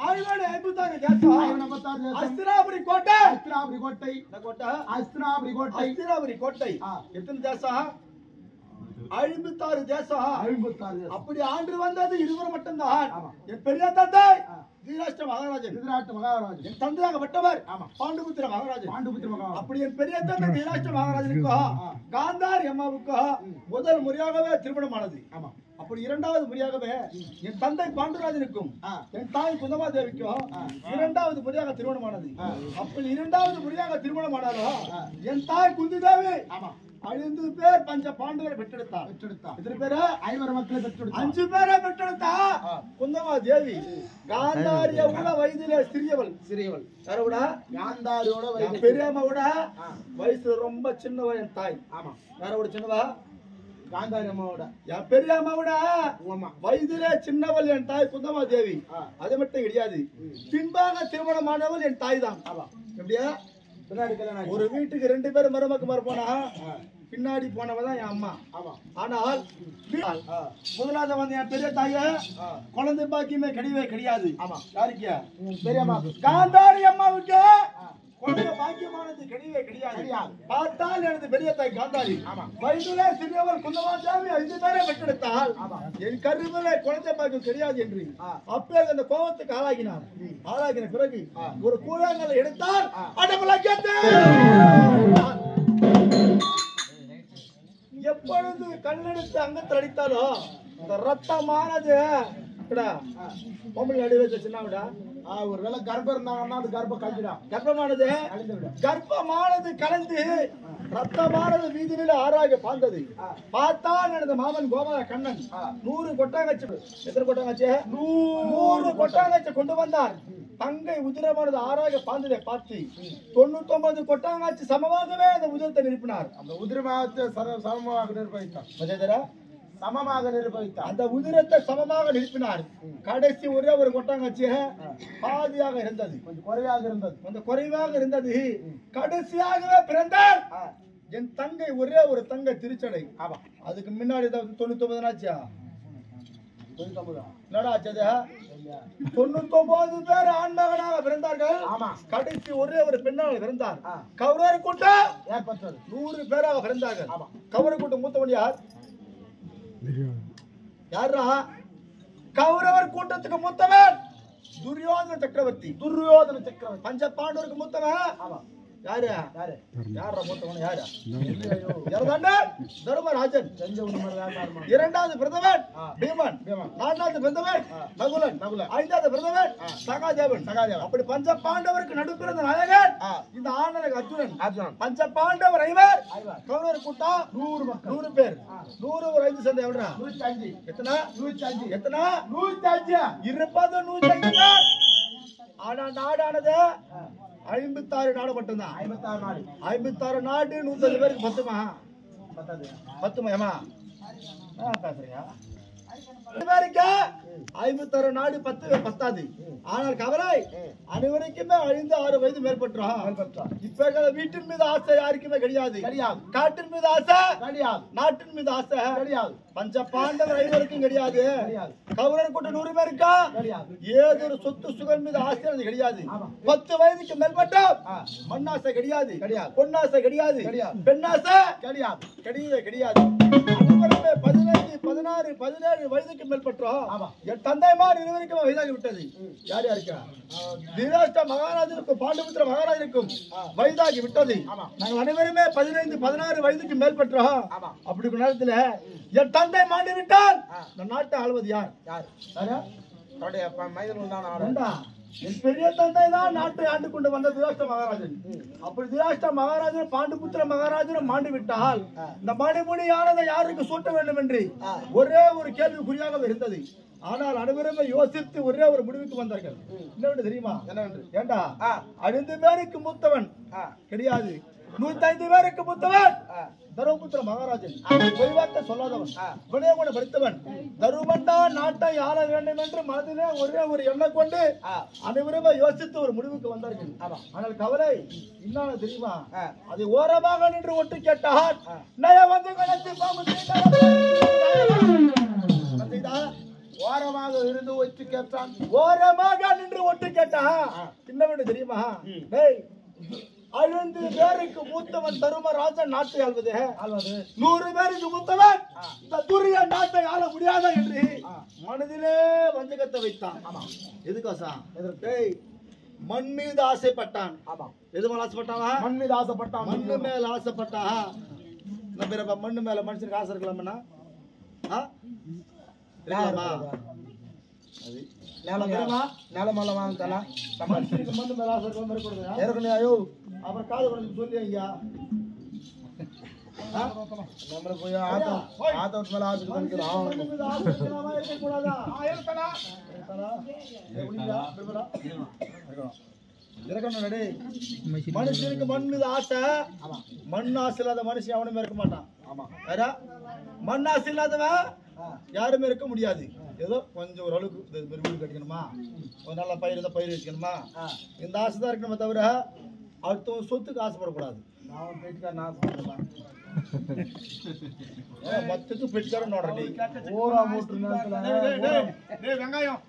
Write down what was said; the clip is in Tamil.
ஆய்வாடு 56 தேசம் அஸ்தினாபுரி கோட்டை அஸ்தினாபுரி கோட்டை எத்தனை தேசம் 56 தேசம் அப்படி ஆண்டு வந்தது இருவர் மட்டும்தான் என் பெரிய தந்தை தீராஷ்டிர மகாராஜன் என் தந்தையாக பட்டவர் பாண்டுபுத்திர மகாராஜன் அப்படி என் பெரிய தந்தை தீராஷ்டிர மகாராஜனுக்கோ காந்தாரி அம்மாவுக்கோ முதல் முறையாகவே திருமணமானது அப்படி இரண்டாவது முறையாகவே என் தந்தை பாண்டுராஜனுக்கும் என் தாய் குந்தமா தேவிக்கும் இரண்டாவது முறையாக திருமணமானது அப்படி இரண்டாவது முறையாக திருமணமானாலோ என் தாய் குந்தி தேவி 5 பேர் பஞ்ச பாண்டவரை பெற்றெடுத்தார் எத்தனை பேரு 5 மக்களை பெற்றெடுத்தார் 5 பேரை பெற்றெடுத்தா குந்தமா தேவி காந்தாரியோட வயதிலே சிறியவள் யாரோட காந்தாரியோட வயது பெரியம்மாவோட வயசு ரொம்ப சின்னவ என் தாய் யாரோட சின்னவா காந்தாரி அம்மாவோட என் பெரிய அம்மாவோட வயதிலே சின்னவள் என் தாய் குந்தமா தேவி அது மட்டும் கிடையாது பின்பாக திருமணமானவள் என் தாய் தான் எப்படியா ஒரு வீட்டுக்கு 2 பேரும் மருமக்கு போனா பின்னாடி போனவதான் என் அம்மா ஆனால் முதலாவது வந்து என் பெரிய தாய குழந்தை பாக்கியமே கிடையாது யாருக்கு பெரியம்மா காந்தாரி அம்மாவுக்கு குழந்தை பாக்கியமானது கிடையாது பார்த்தால் எனது பெரிய தாய் காந்தாரி வயதிலே சிறியவள் குந்தமா தேவி 5 பேரை பெற்றெடுத்தால் என் கருவிலே குழந்தை பாக்கியம் கிடையாது என்று அப்பே அந்த கோபத்துக்கு ஆளாகின பிறகு ஒரு கூழாங்கலை எடுத்தால் எப்பொழுது கண்ணெடுத்து அங்கத்தில் அடித்தாலோ இந்த ரத்தமானது ஒருவேளை கர்ப்பம் இருந்தாங்கன்னா அது கர்ப்பமானது கலந்து ரத்தமானது வீதியில ஆறாக பாய்ந்தது பார்த்தால் எனது மாமன் கோபால கண்ணன் 100 கொட்டாங்கச்சி எத்தனை கொட்டாங்கச்சி 100 கொட்டாங்கச்சி கொண்டு வந்தார் தங்கை உதிரமானது ஆறாக பாய்ந்ததை பார்த்து 99 கொட்டாங்காட்சி சமமாகவே அந்த உதிரத்தை நிரப்பினார் அந்த உதிரமாகத்தை சமமாக நிரூபித்தார் அந்த உதிரத்தை சமமாக நிரப்பினார் கடைசி ஒரே ஒரு கொட்டாங்காட்சி பாதியாக இருந்தது கொஞ்சம் குறைவாக இருந்தது கடைசியாகவே பிறந்தார் என் தங்கை ஒரே ஒரு தங்கை திருச்சடை அதுக்கு முன்னாடி 99 ஆச்சா 99 பேர் ஆண்மகனாக பிறந்தார்கள் கடைசி ஒரே ஒரு பெண்ணாக பிறந்தார் கௌரவர் கூட்டம் 100 பேராக பிறந்தார்கள் கௌரவ கூட்டம் மூத்தவன் யாரா கௌரவர் கூட்டத்துக்கு மூத்தவன் துரியோதன சக்கரவர்த்தி பஞ்ச பாண்டவருக்கு மூத்தவன் யாரு மூத்தவன் தர்மராஜன் இரண்டாவது பிரதமன் பீமன் நான்காவது பிரதமன் நகுலன் ஐந்தாவது பிரதமன் சகாதேவன் அப்படி பஞ்ச பாண்டவருக்கு நடுப்பிறந்த நாயகன் இந்த ஆனரக அர்ஜுனன் பஞ்ச பாண்டவர் 5 கௌரவர் கூட்டம் 100 பேர் 100 ஒரு 5 சேர்ந்த எவ்வளவு 105 எத்தனை 105 ஆனா நாடானது 56 நாடு மட்டும்தான் 56 நாடு 150 பேருக்கு பத்துமா ஏமா பேசுறீங்க 56 நாடு 10 பேர் பத்தாது ஆனால் கவலை அனைவருக்குமே 5-6 வயது மேற்பட்டோம் இப்ப வீட்டின் மீது ஆசை யாருக்குமே கிடையாது காட்டின் மீது ஆசை நாட்டின் மீது ஆசை பஞ்ச பாண்டவர் 5 கிடையாது கௌரவர் கூட்டம் 100 பேருக்கா ஏதோ ஒரு சொத்து சுகம் மீது ஆசை கிடையாது 10 வயதுக்கு மேற்பட்டோம் மண்ணாசை கிடையாது பொன்னாசை கிடையாது பெண்ணாசை கிடையாது 15, 16, 17 வயதுக்கு மேற்பட்டோம் என் தந்தைமார் இருவருக்கும் வயதாகி விட்டது யாருக்கா தீராஷ்டிர மகாராஜனுக்கும் பாண்டுபுத்திர மகாராஜனுக்கும் வயதாகி விட்டது நாங்கள் அனைவருமே 15, 16 வயதுக்கு மேற்பட்டோம் அப்படி நேரத்தில் என் தந்தை மாண்டு விட்டால் இந்த நாட்டை ஆள்வது யார் என் பெரிய தந்தை தான் நாட்டை ஆண்டு கொண்டு வந்த தீராஷ்டிர மகாராஜன் அப்படி தீராஷ்டிர மகாராஜன் பாண்டுபுத்திர மகாராஜனும் மாண்டு விட்டால் இந்த மணிமுடியானதை யாருக்கு சூட்ட வேண்டும் என்று ஒரே ஒரு கேள்விக்குறியாக இருந்தது ஆனால் அனைவருமே யோசித்து ஒரே ஒரு முடிவுக்கு வந்தார்கள் என்னவென்று தெரியுமா ஏண்டா 5 பேருக்கு மூத்தவன் கிடையாது 105 பேருக்கு மூத்தவன் தருமபுத்திர மகாராஜன் பொய்வார்த்தை சொல்லாதவன் வினயகுண படித்தவன் தருமண்டா நாட்டை ஆள வேண்டும் என்று மனதிலே ஒரே ஒரு எண்ணம் கொண்டு அனைவருமே யோசித்து ஒரு முடிவுக்கு வந்தார்கள் ஆனால் கவலை என்ன தெரியுமா அது ஓரமாக நின்று ஒட்டு கேட்டால் நய வந்து கணத்து ஓரமாக இருந்து ஒட்டு கேட்டான். ஓரமாக நின்று ஒட்டு கேட்டான். என்ன வேணும் தெரியுமா? டேய், அழுந்து பேருக்கு மூத்தவன் தருமராஜன் நாட்டை ஆள்வது 100 பேருக்கு மூத்தவன் இந்த துரிய நாட்டை ஆள முடியாத என்று மனதிலே வஞ்சகத்தை வைத்தான். எதுக்கோசம்? டேய், மண் மீது ஆசைப்பட்டான். எது மேல ஆசைப்பட்டானா? மண் மீது ஆசைப்பட்டான். மண்ணு மேல ஆசைப்பட்டான். நம்ம மண்ணு மேல மனுஷனுக்கு ஆசை இருக்கலாமா? நிலமல்ல வாங்கல மனுஷனுக்கு மண்ணு மேல ஆசை இருக்கலாம் இருக்கக்கூடாது. ஏற்கனவே ஐயோ அப்புறம் காது குறைஞ்சு சொல்லி ஐயா நம்மளுக்கு போய் ஆத்தோட்டு மேல ஆசை பண்ணிக்கிறோம். மனுஷனுக்கு மண் மீது ஆசை. மண் ஆசை இல்லாத மனுஷன் அவனுமே இருக்க மாட்டான். மண் ஆசை இல்லாதவன் யாருமே இருக்க முடியாது. ஏதோ கொஞ்சம் ஒரு அளவுக்கு வீடு கட்டிக்கணுமா, ஒரு நல்ல பயிர் பயிர் வச்சுக்கணுமா, இந்த ஆசை தான் இருக்கணுமே தவிர அடுத்தவங்க சொத்துக்கு ஆசைப்படக்கூடாது. மொத்தத்துக்கு பெட்காரன் வெங்காயம்